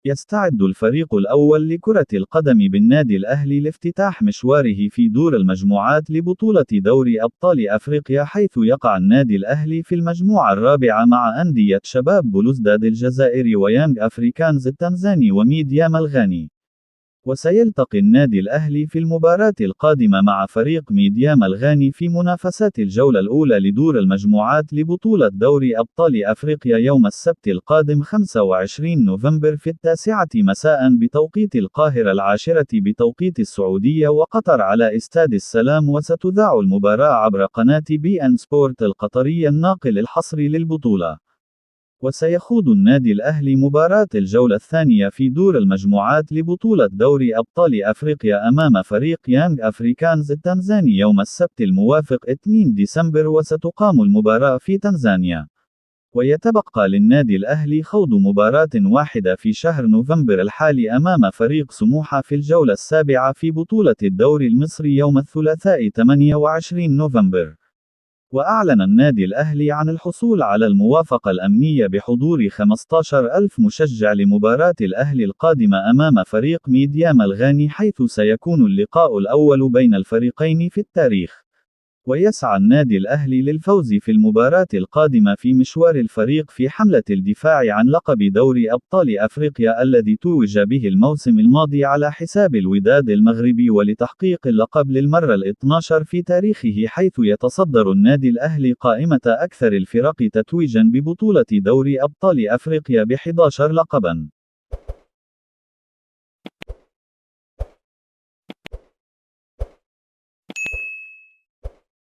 يستعد الفريق الأول لكرة القدم بالنادي الأهلي لافتتاح مشواره في دور المجموعات لبطولة دوري أبطال أفريقيا، حيث يقع النادي الأهلي في المجموعة الرابعة مع أندية شباب بلوزداد الجزائري ويانغ أفريكانز التنزاني وميديام الغاني. وسيلتقي النادي الأهلي في المباراة القادمة مع فريق ميديام الغاني في منافسات الجولة الأولى لدور المجموعات لبطولة دوري أبطال أفريقيا يوم السبت القادم 25 نوفمبر في 9 مساء بتوقيت القاهرة، 10 بتوقيت السعودية وقطر، على استاد السلام. وستذاع المباراة عبر قناة بي إن سبورت القطري الناقل الحصري للبطولة. وسيخوض النادي الأهلي مباراة الجولة الثانية في دور المجموعات لبطولة دوري أبطال أفريقيا أمام فريق يانغ أفريكانز التنزاني يوم السبت الموافق 2 ديسمبر، وستقام المباراة في تنزانيا. ويتبقى للنادي الأهلي خوض مباراة واحدة في شهر نوفمبر الحالي أمام فريق سموحة في الجولة السابعة في بطولة الدوري المصري يوم الثلاثاء 28 نوفمبر. وأعلن النادي الأهلي عن الحصول على الموافقة الأمنية بحضور 15,000 مشجع لمباراة الأهلي القادمة أمام فريق ميديام الغاني، حيث سيكون اللقاء الأول بين الفريقين في التاريخ. ويسعى النادي الأهلي للفوز في المباراة القادمة في مشوار الفريق في حملة الدفاع عن لقب دوري أبطال أفريقيا الذي توج به الموسم الماضي على حساب الوداد المغربي، ولتحقيق اللقب للمرة ال12 في تاريخه، حيث يتصدر النادي الأهلي قائمة أكثر الفرق تتويجا ببطولة دوري أبطال أفريقيا ب11 لقبا.